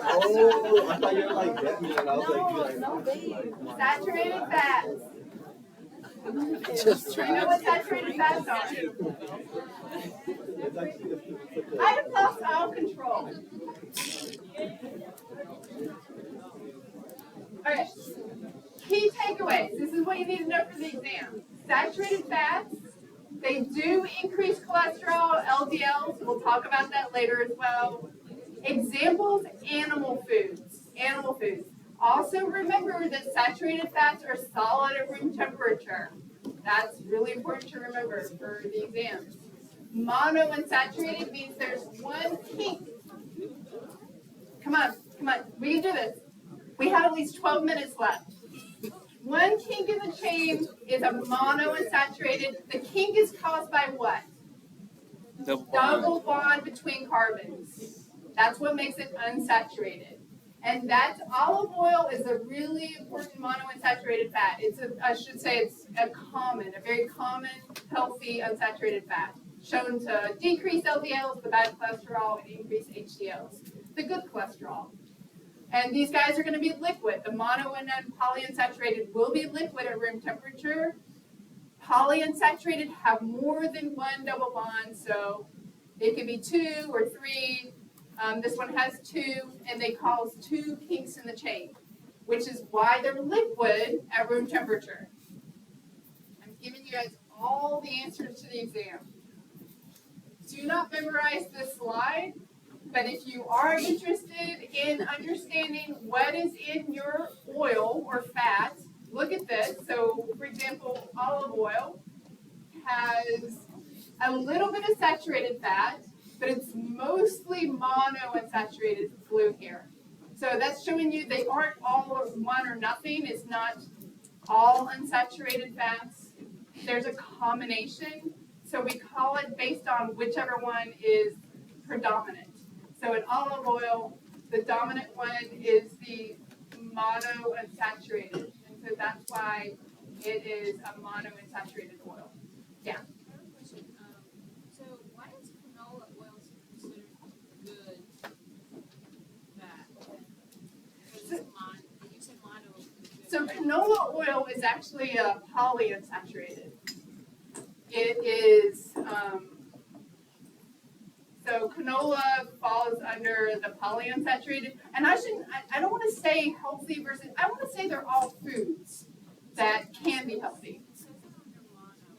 Oh, I thought you were like that, man. I was like, No, babe. Saturated fats. just Do you know what saturated fats are? I have lost all control. Okay. Key takeaways. This is what you need to know for the exam. Saturated fats, they do increase cholesterol, LDLs. We'll talk about that later as well. Examples, animal foods. Animal foods. Also remember that saturated fats are solid at room temperature. That's really important to remember for the exams. Monounsaturated means there's one kink. Come on. We can do this. We have at least 12 minutes left. One kink in the chain is a monounsaturated. The kink is caused by what? Double bond between carbons. That's what makes it unsaturated. And that olive oil is a really important monounsaturated fat. It's a very common, healthy unsaturated fat, shown to decrease LDLs, the bad cholesterol, and increase HDLs, the good cholesterol. And these guys are going to be liquid. The mono and polyunsaturated will be liquid at room temperature. Polyunsaturated have more than one double bond, so it could be 2 or 3. This one has 2, and they cause 2 kinks in the chain, which is why they're liquid at room temperature. I'm giving you guys all the answers to the exam. Do not memorize this slide, but if you are interested in understanding what is in your oil or fat, look at this. So, for example, olive oil has a little bit of saturated fat, but it's mostly monounsaturated fluid here. So that's showing you they aren't all one or nothing. It's not all unsaturated fats. There's a combination. So we call it based on whichever one is predominant. So in olive oil, the dominant one is the monounsaturated. And so that's why it is a monounsaturated oil. Yeah. So why is canola oil considered good fat? You said mono. So canola oil is actually a polyunsaturated. It is, so canola falls under the polyunsaturated. And I don't want to say healthy versus, I want to say they're all foods that can be healthy. It says it under mono.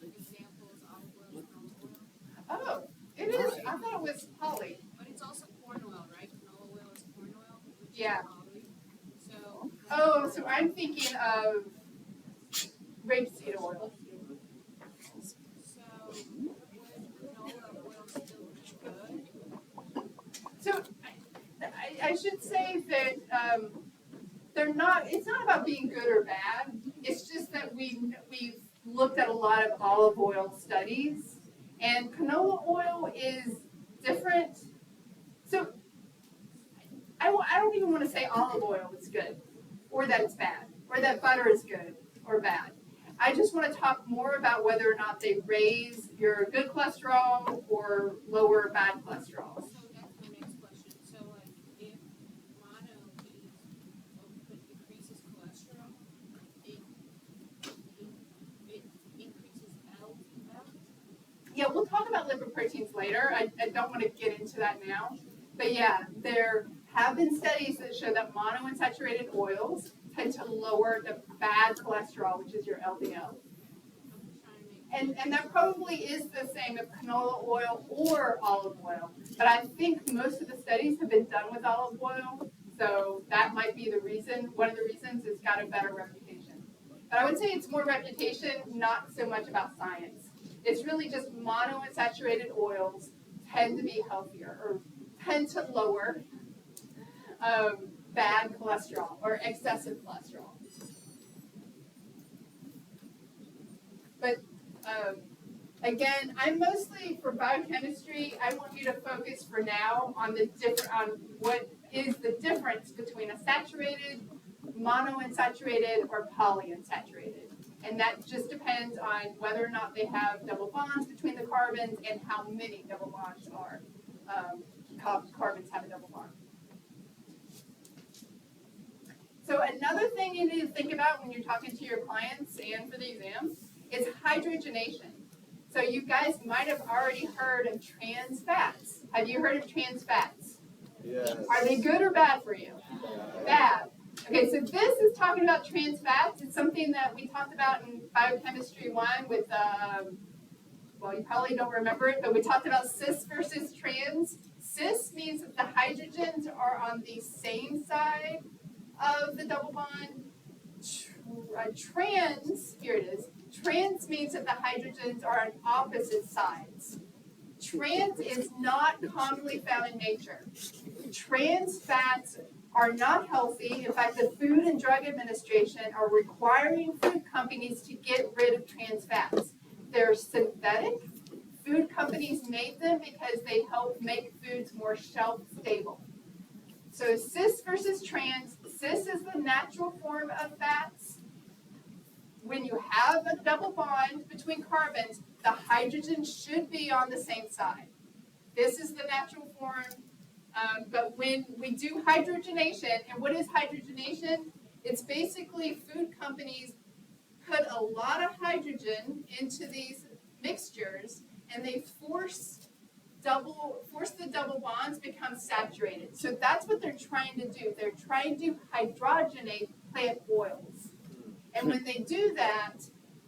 Examples, olive oil, canola oil. Oh, it is. I thought it was poly. But it's also corn oil, right? Canola oil is corn oil, which Yeah. is poly. So. Oh, so I'm thinking of rapeseed oil. So would canola oil still be good? So I should say that they're not. It's not about being good or bad. It's just that we've looked at a lot of olive oil studies, and canola oil is different. So I don't even want to say olive oil is good, or that it's bad, or that butter is good or bad. I just want to talk more about whether or not they raise your good cholesterol or lower bad cholesterol. So that's my next question. So like if mono decreases cholesterol, it increases LDL? Yeah, we'll talk about lipoproteins later. I don't want to get into that now. But yeah, there have been studies that show that monounsaturated oils tend to lower the bad cholesterol, which is your LDL. And that probably is the same of canola oil or olive oil. But I think most of the studies have been done with olive oil, so that might be the reason. One of the reasons it's got a better reputation. But I would say it's more reputation, not so much about science. It's really just monounsaturated oils tend to be healthier or tend to lower bad cholesterol or excessive cholesterol. But again, I'm mostly for biochemistry. I want you to focus for now on what is the difference between a saturated, monounsaturated, or polyunsaturated. And that just depends on whether or not they have double bonds between the carbons and how many double bonds carbons have a double Another thing you need to think about when you're talking to your clients and for the exam is hydrogenation. So you guys might have already heard of trans fats. Have you heard of trans fats? Yes. Are they good or bad for you? Bad. Okay, so this is talking about trans fats. It's something that we talked about in Biochemistry 1 with, well, you probably don't remember it, but we talked about cis versus trans. Cis means that the hydrogens are on the same side of the double bond. Trans, here it is. Trans means that the hydrogens are on opposite sides. Trans is not commonly found in nature. Trans fats are not healthy. In fact, the Food and Drug Administration are requiring food companies to get rid of trans fats. They're synthetic. Food companies made them because they help make foods more shelf stable. So cis versus trans. Cis is the natural form of fats. When you have a double bond between carbons, the hydrogen should be on the same side. This is the natural form, but when we do hydrogenation, and what is hydrogenation? It's basically food companies put a lot of hydrogen into these mixtures, and they force the double bonds become saturated. So that's what they're trying to do. They're trying to hydrogenate plant oils. And when they do that,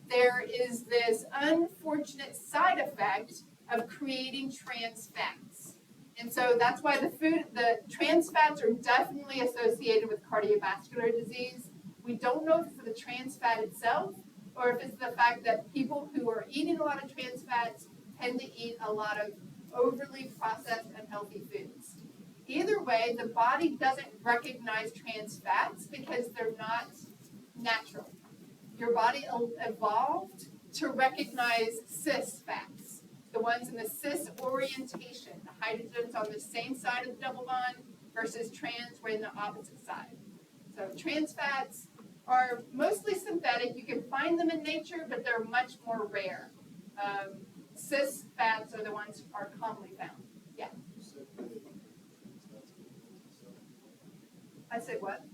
there is this unfortunate side effect of creating trans fats. And so that's why the trans fats are definitely associated with cardiovascular disease. We don't know if it's the trans fat itself or if it's the fact that people who are eating a lot of trans fats tend to eat a lot of overly processed unhealthy foods. Either way, the body doesn't recognize trans fats because they're not natural. Your body evolved to recognize cis fats, the ones in the cis orientation, the hydrogens on the same side of the double bond versus trans were in the opposite side. So trans fats are mostly synthetic. You can find them in nature, but they're much more rare. Cis fats are the ones that are commonly found. Yeah. I said what?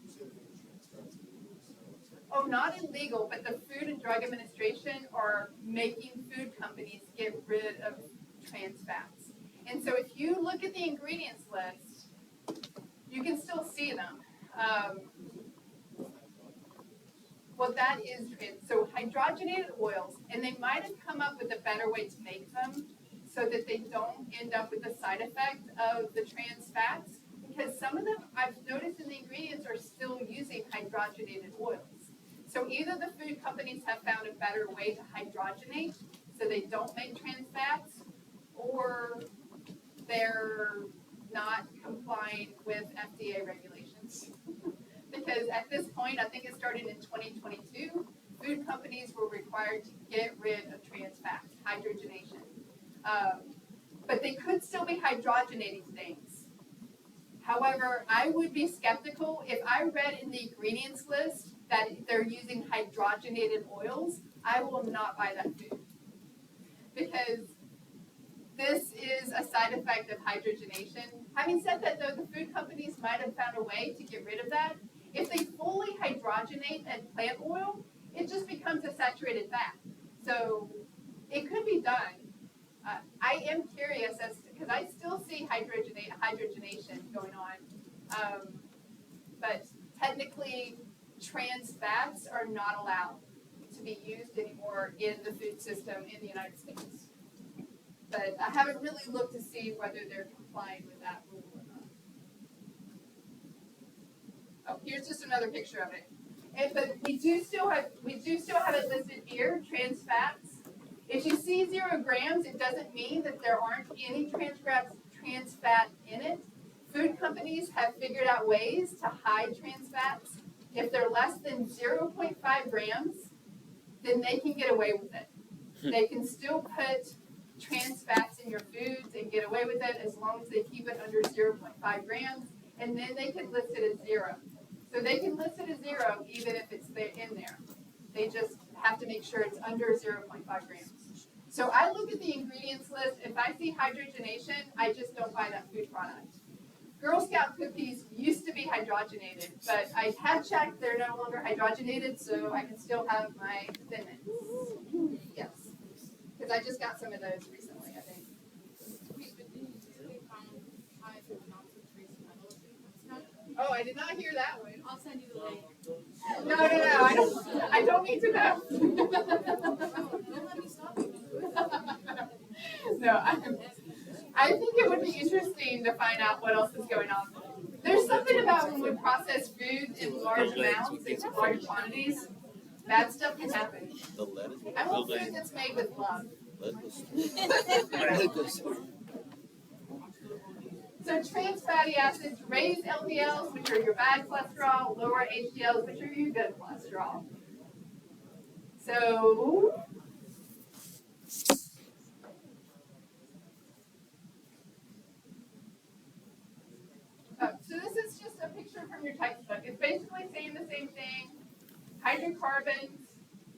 Oh, not illegal, but the Food and Drug Administration are making food companies get rid of trans fats. And so if you look at the ingredients list, you can still see them. Well, that is trans. So hydrogenated oils, and they might have come up with a better way to make them so that they don't end up with the side effect of the trans fats. Because some of them, I've noticed in the ingredients, are still using hydrogenated oils. So either the food companies have found a better way to hydrogenate so they don't make trans fats, or they're not complying with FDA regulations. Because at this point, I think it started in 2022, food companies were required to get rid of trans fats, hydrogenation. But they could still be hydrogenating things. However, I would be skeptical if I read in the ingredients list that they're using hydrogenated oils. I will not buy that food. Because this is a side effect of hydrogenation. Having said that, though, the food companies might have found a way to get rid of that. If they fully hydrogenate a plant oil, it just becomes a saturated fat. So it could be done. I am curious as to, because I still see hydrogenation going on. But technically, trans fats are not allowed to be used anymore in the food system in the United States. But I haven't really looked to see whether they're complying with that rule or not. Oh, here's just another picture of it. But we do still have it listed here, trans fats. If you see 0 grams, it doesn't mean that there aren't any trans fat in it. Food companies have figured out ways to hide trans fats. If they're less than 0.5 grams, then they can get away with it. They can still put trans fats in your foods and get away with it as long as they keep it under 0.5 grams, and then they can list it as 0. So they can list it as 0 even if it's in there. They just have to make sure it's under 0.5 grams. So I look at the ingredients list. If I see hydrogenation, I just don't buy that food product. Girl Scout cookies used to be hydrogenated, but I have checked, they're no longer hydrogenated, so I can still have my Thin Mints. Yes. Because I just got some of those recently, I think. Wait, but didn't you say they found high amounts of trace metals in stuff? Oh, I did not hear that one. I'll send you the link. No, I don't need to know. Don't let me stop you. No, I think it would be interesting to find out what else is going on. There's something about when we process food in large amounts, in large quantities, bad stuff can happen. I want food that's made with love. So trans fatty acids raise LDLs, which are your bad cholesterol, lower HDLs, which are your good cholesterol. So this is just a picture from your textbook. It's basically saying the same thing. Hydrocarbons,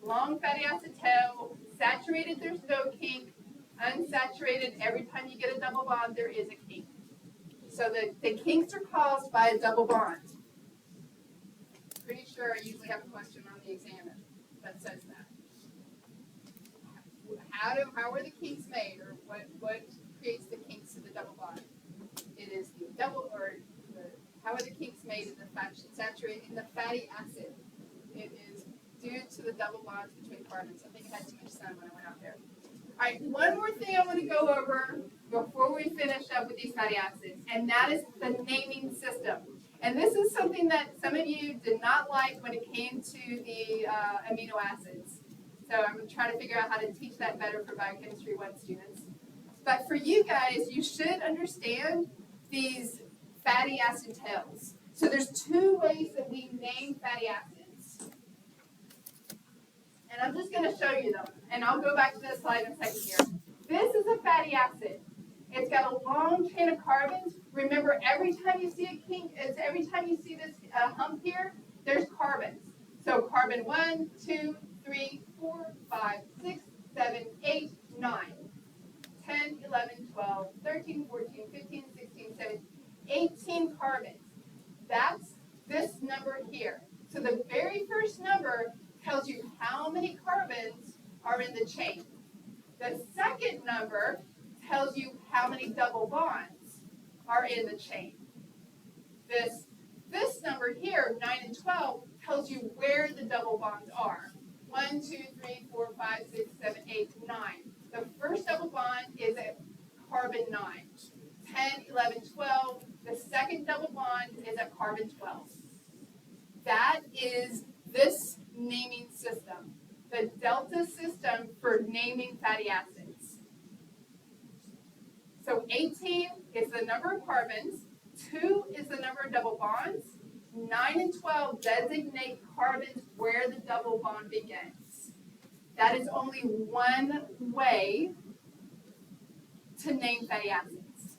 long fatty acid tail, saturated there's no kink, unsaturated every time you get a double bond there is a kink. So the kinks are caused by a double bond. Pretty sure I usually have a question on the exam that says that. How are the kinks made, or what creates the kinks of the double bond? It is the double, or how are the kinks made in the fatty acid? It is due to the double bonds between carbons. I think I had too much sun when I went out there. All right, one more thing I want to go over before we finish up with these fatty acids, and that is the naming system. And this is something that some of you did not like when it came to the amino acids. So I'm going to try to figure out how to teach that better for biochemistry 1 students. But for you guys, you should understand these fatty acid tails. So there's 2 ways that we name fatty acids. And I'm just going to show you them. And I'll go back to this slide in a second here. This is a fatty acid. It's got a long chain of carbons. Remember, every time you see a kink, every time you see this hump here, there's carbons. So carbon 1, 2, 3, 4, 5, 6, 7, 8, 9, 10, 11, 12, 13, 14, 15, 16, 17, 18 carbons. That's this number here. So the very first number tells you how many carbons are in the chain. The second number tells you how many double bonds are in the chain. This number here, 9 and 12, tells you where the double bonds are. 1, 2, 3, 4, 5, 6, 7, 8, 9. The first double bond is at carbon 9. 10, 11, 12. The second double bond is at carbon 12. That is this naming system, the delta system for naming fatty acids. So 18 is the number of carbons, 2 is the number of double bonds, 9 and 12 designate carbons where the double bond begins. That is only one way to name fatty acids.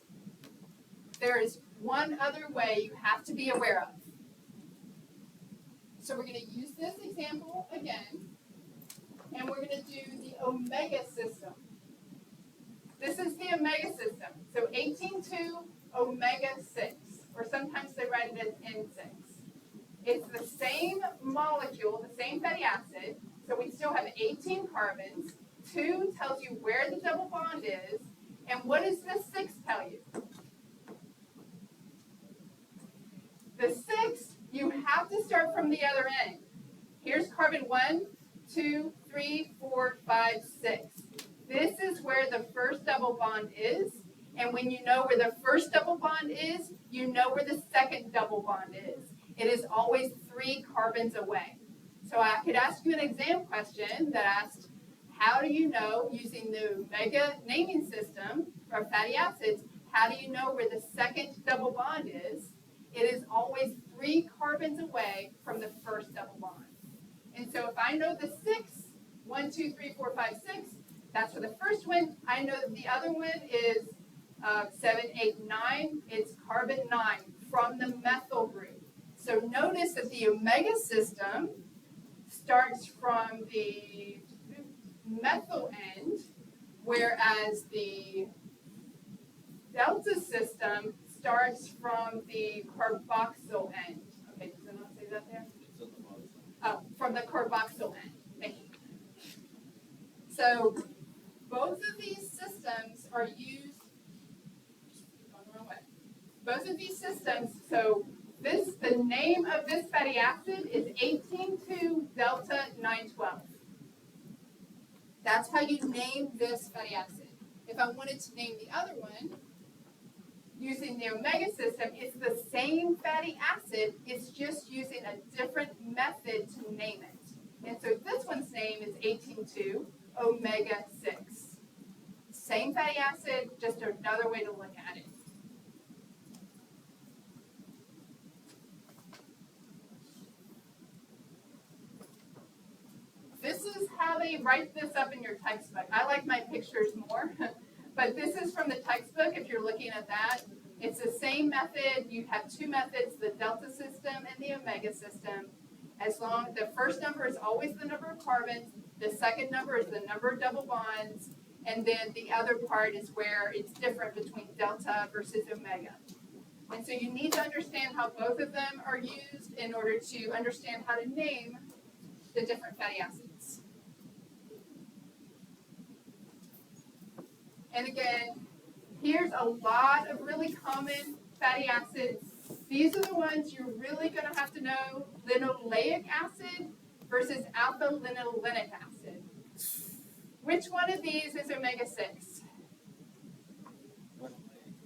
There is one other way you have to be aware of. So we're going to use this example again, and we're going to do the omega system. This is the omega system. So 18,2 omega 6, or sometimes they write it as N6. It's the same molecule, the same fatty acid, so we still have 18 carbons. 2 tells you where the double bond is, and what does the 6 tell you? The 6, you have to start from the other end. Here's carbon 1, 2, 3, 4, 5, 6. This is where the first double bond is, and when you know where the first double bond is, you know where the second double bond is. It is always 3 carbons away. So I could ask you an exam question that asked, how do you know, using the omega naming system for fatty acids, how do you know where the second double bond is? It is always 3 carbons away from the first double bond. And so if I know the 6, 1, 2, 3, 4, 5, 6, that's for the first one. I know that the other one is 7, 8, 9. It's carbon 9 from the methyl group. So notice that the omega system starts from the methyl end, whereas the delta system starts from the carboxyl end. Okay, does it not say that there? It's on the bottom. Oh, from the carboxyl end. Thank you. So both of these systems are used, going the wrong way. Both of these systems, so the name of this fatty acid is 18,2-delta-912. That's how you name this fatty acid. If I wanted to name the other one, using the omega system, it's the same fatty acid, it's just using a different method to name it. And so this one's name is 18,2-omega-6. Same fatty acid, just another way to look at it. This is how they write this up in your textbook. I like my pictures more, but this is from the textbook if you're looking at that. It's the same method. You have two methods, the delta system and the omega system. The first number is always the number of carbons, the second number is the number of double bonds, and then the other part is where it's different between delta versus omega. And so you need to understand how both of them are used in order to understand how to name the different fatty acids. And again, here's a lot of really common fatty acids. These are the ones you're really going to have to know. Linoleic acid versus alpha-linolenic acid. Which one of these is omega-6?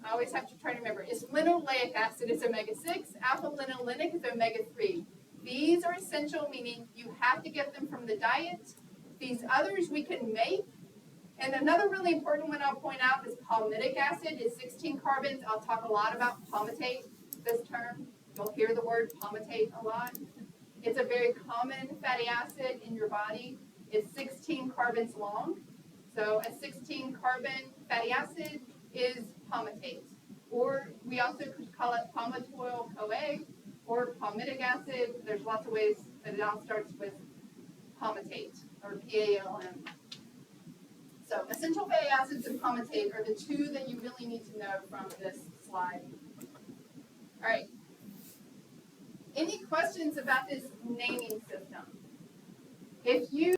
I always have to try to remember. It's linoleic acid is omega-6. Alpha-linolenic is omega-3. These are essential, meaning you have to get them from the diet. These others we can make. And another really important one I'll point out is palmitic acid. It's 16 carbons. I'll talk a lot about palmitate, this term. You'll hear the word palmitate a lot. It's a very common fatty acid in your body. It's 16 carbons long. So a 16 carbon fatty acid is palmitate. Or we also could call it palmitoyl-CoA or palmitic acid. There's lots of ways that it all starts with palmitate or PALM. So essential fatty acids and palmitate are the two that you really need to know from this slide. All right. Any questions about this naming system? If you